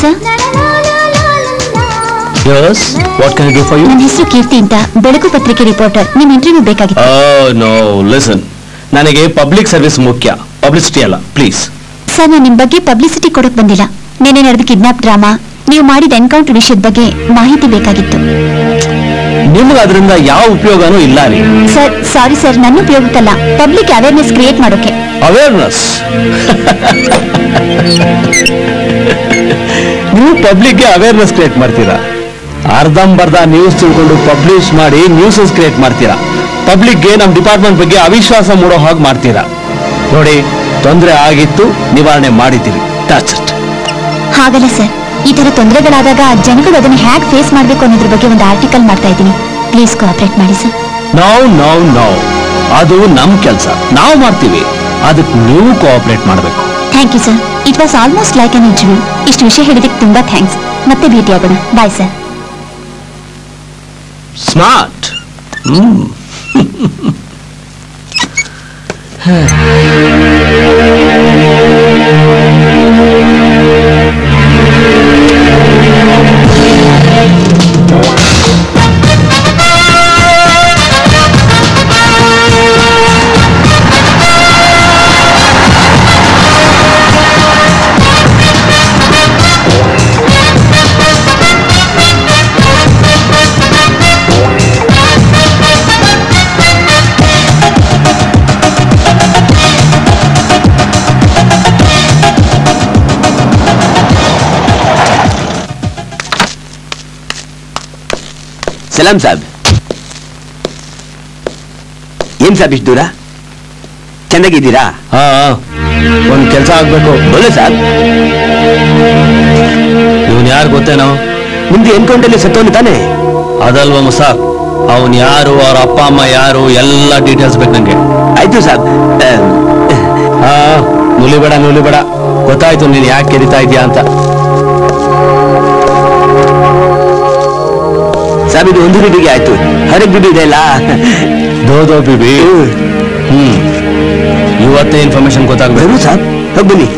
Sir. Yes, what can I do for you? ನನ್ನ ಹೆಸರು ಕೀರ್ತಿ ಅಂತ, ಬೆಳಕು ಪತ್ರಿಕೆ ರಿಪೋರ್ಟರ್. ನಿಮ್ಮ ಇಂಟರ್ವ್ಯೂ ಬೇಕಾಗಿತ್ತು. No, listen. ನನಗೆ ಪಬ್ಲಿಕ್ ಸರ್ವಿಸ್ ಮುಖ್ಯ, ಪಬ್ಲಿಸಿಟಿ ಅಲ್ಲ, ಪ್ಲೀಸ್. ಸರ್, ನಾನು ನಿಮ್ಮ ಬಗ್ಗೆ ಪಬ್ಲಿಸಿಟಿ ಕೊಡಕ್ ಬಂದಿಲ್ಲ. ನೆನ್ನೆ ನಡೆದ ಕಿಡ್ನಾಪ್ ಡ್ರಾಮಾ, ನೀವು ಮಾಡಿದ ಎನ್ಕೌಂಟರ್ ವಿಷಯದ ಬಗ್ಗೆ ಮಾಹಿತಿ ಬೇಕಾಗಿತ್ತು. ನಿಮ್ಗೆ ಅದರಿಂದ ಯಾವ ಉಪಯೋಗನೂ ಇಲ್ಲ ರೀ. ಸರ್, ಸಾರಿ ಸರ್, ನನ್ನ ಉಪಯೋಗಕ್ಕಲ್ಲ, ಪಬ್ಲಿಕ್ ಅವೇರ್ನೆಸ್ ಕ್ರಿಯೇಟ್ ಮಾಡೋಕೆ. ಅವೇರ್ನೆಸ್? ನೀವು ಪಬ್ಲಿಕ್ಗೆ ಅವೇರ್ನೆಸ್ ಕ್ರಿಯೇಟ್ ಮಾಡ್ತೀರಾ? ಅರ್ಧಂಬರ್ಧ ನ್ಯೂಸ್ ತಿಳ್ಕೊಂಡು ಪಬ್ಲಿಷ್ ಮಾಡಿ ನ್ಯೂಸಸ್ ಕ್ರಿಯೇಟ್ ಮಾಡ್ತೀರಾ. ಪಬ್ಲಿಕ್ಗೆ ನಮ್ಮ ಡಿಪಾರ್ಟ್ಮೆಂಟ್ ಬಗ್ಗೆ ಅವಿಶ್ವಾಸ ಮೂಡೋ ಹಾಗೆ ಮಾಡ್ತೀರಾ. ನೋಡಿ, ತೊಂದರೆ ಆಗಿತ್ತು, ನಿವಾರಣೆ ಮಾಡಿದ್ದೀರಿ. That's it. ಹಾಗಲ್ಲ ಸರ್, ಈ ತರ ತೊಂದರೆಗಳಾದಾಗ ಜನಗಳು ಅದನ್ನು ಹ್ಯಾಕ್ ಫೇಸ್ ಮಾಡಬೇಕು ಅನ್ನೋದ್ರ ಬಗ್ಗೆ ಒಂದು ಆರ್ಟಿಕಲ್ ಮಾಡ್ತಾ ಇದ್ದೀನಿ. ಪ್ಲೀಸ್ ಕೋಆಪರೇಟ್ ಮಾಡಿ ಸರ್. ನೋ, ಅದು ನಮ್ ಕೆಲಸ, ನಾವು ಮಾಡ್ತೀವಿ. ಅದಕ್ಕೆ ನೀವು ಕೋಆಪರೇಟ್ ಮಾಡಬೇಕು. Thank you sir. It was almost like an interview. ಇಷ್ಟು ವಿಷಯ ಹೇಳಿದಕ್ಕೆ ತುಂಬಾ ಥ್ಯಾಂಕ್ಸ್. ಮತ್ತೆ ಭೇಟಿಯಾಗೋಣ. Bye sir. ಸ್ಮಾರ್ಟ್. ಸಲಾಂ ಸಾಬ್. ಏನ್ ಸಾಬ್ ಇಷ್ಟು ದೂರ? ಚೆನ್ನಾಗಿದ್ದೀರಾ? ಒಂದ್ ಕೆಲಸ ಆಗ್ಬೇಕು. ಬೋಲೆ ಸಾಬ್. ಇವನ್ ಯಾರು ಗೊತ್ತೇನೋ? ನಿಮ್ದು ಎನ್ಕೌಂಟಲ್ಲಿ ಸತ್ತವನು ತಾನೆ? ಅದಲ್ವಾ ಮುಸಾಫ್, ಅವನ್ ಯಾರು, ಅವ್ರ ಅಪ್ಪ ಅಮ್ಮ ಯಾರು, ಎಲ್ಲ ಡೀಟೇಲ್ಸ್ ಬೇಕು ನಂಗೆ. ಆಯ್ತು ಸಾಬ್. ನುಲಿಬೇಡ, ಗೊತ್ತಾಯ್ತು ನೀನ್ ಯಾಕೆ ಕೆರಿತಾ ಇದೀಯಾ ಅಂತ. ಸಾಬ್, ಇದು ಒಂದು ಬಿಬಿಗೆ ಆಯ್ತು, ಹರಗ್ ಬಿಬಿ ಇದೆ ಅಲ್ಲ, ದೋ ಬಿಬಿ. ಇವತ್ತೇ ಇನ್ಫಾರ್ಮೇಶನ್ ಗೊತ್ತಾಗ್ಬೇಕು. ಸಾಬ್, ಹೋಗಿ ಬನ್ನಿ.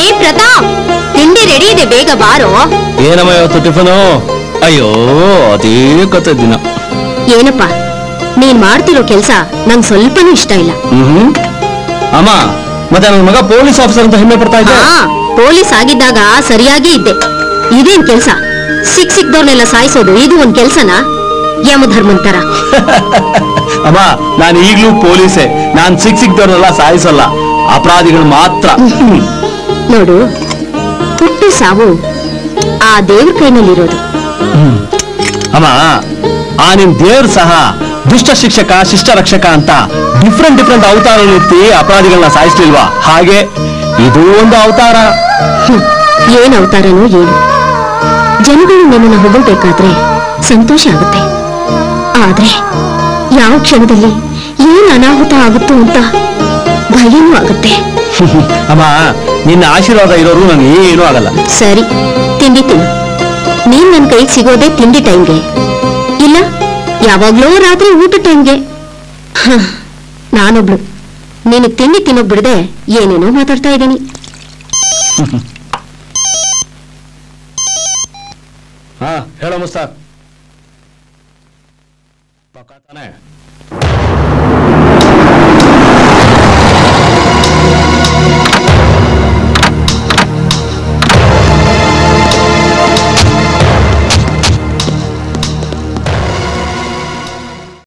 ಏ ಪ್ರತಾಪ್, ತಿಂಡಿ ರೆಡಿ ಇದೆ, ಬೇಗ ಬಾರೋ. ಏನಮ್ಮ ಇವತ್ತು ಟಿಫನು? ಅಯ್ಯೋ, ಅದೇ ಕತೆ ದಿನ. ಏನಪ್ಪ ನೀನ್ ಮಾಡ್ತಿರೋ ಕೆಲ್ಸ ನಂಗೆ ಸ್ವಲ್ಪನೂ ಇಷ್ಟ ಇಲ್ಲ. ಅಮ್ಮ, ಮತ್ತೆ ನನ್ನ ಮಗ ಪೊಲೀಸ್ ಆಫೀಸರ್ ಅಂತ ಹೆಮ್ಮೆ ಪಡ್ತಾ ಇದ್ದೆ. ಪೊಲೀಸ್ ಆಗಿದ್ದಾಗ ಸರಿಯಾಗಿ ಇದ್ದೆ. ಇದೇನ್ ಕೆಲ್ಸ? ಸಿಕ್ದವ್ರನ್ನೆಲ್ಲ ಸಾಯಿಸೋದು ಇದು ಒಂದ್ ಕೆಲ್ಸನಾ? ಯಮಧರ್ಮಂತರ. ಅಮ್ಮ, ನಾನು ಈಗ್ಲೂ ಪೊಲೀಸೇ. ನಾನ್ ಸಿಕ್ದವ್ರನ್ನೆಲ್ಲ ಸಾಯಿಸಲ್ಲ, ಅಪರಾಧಿಗಳು ಮಾತ್ರ. ನೋಡು, ಹುಟ್ಟು ಸಾವು ಆ ದೇವ್ರ ಕೈನಲ್ಲಿರೋದು. ಅಮ್ಮ, ಆ ನಿಮ್ ದೇವ್ರು ಸಹ ದುಷ್ಟ ಶಿಕ್ಷಕ, ಶಿಷ್ಟ ರಕ್ಷಕ ಅಂತ ಡಿಫ್ರೆಂಟ್ ಅವತಾರ ಎತ್ತಿ ಅಪರಾಧಿಗಳನ್ನ ಸಾಯಿಸ್ಲಿಲ್ವಾ? ಹಾಗೆ ಇದು ಒಂದು ಅವತಾರ. ಏನ್ ಅವತಾರನೋ ಏನು. ಜನಗಳು ನನ್ನನ್ನು ಹೊಗಳ್ಬೇಕಾದ್ರೆ ಸಂತೋಷ ಆಗುತ್ತೆ, ಆದ್ರೆ ಯಾವ ಕ್ಷಣದಲ್ಲಿ ಏನ್ ಅನಾಹುತ ಆಗುತ್ತೋ ಅಂತ ಭಯನೂ ಆಗುತ್ತೆ. ಅಮ್ಮ, ನಿನ್ನ ಆಶೀರ್ವಾದ ಇರೋರು ನನಗೆ ಏನೂ ಆಗಲ್ಲ. ಸರಿ, ತಿಂಡಿ ತಿನ್ನು. ನೀನ್ ನನ್ನ ಕೈಗೆ ಸಿಗೋದೆ ತಿಂಡಿ ಟೈಮ್ಗೆ, ಇಲ್ಲ ಯಾವಾಗ್ಲೋ ರಾತ್ರಿ ಊಟ ಟೈಮ್ಗೆ. ನಾನೊಬ್ಳು ನಿನಗ್ ತಿಂಡಿ ತಿನ್ನೋಕ್ ಬಿಡದೆ ಏನೇನೋ ಮಾತಾಡ್ತಾ ಇದ್ದೀನಿ. ಹೇಳೋ ಮುಸ್ತಾಕ್, ಪಕ್ಕ ತಾನೆ?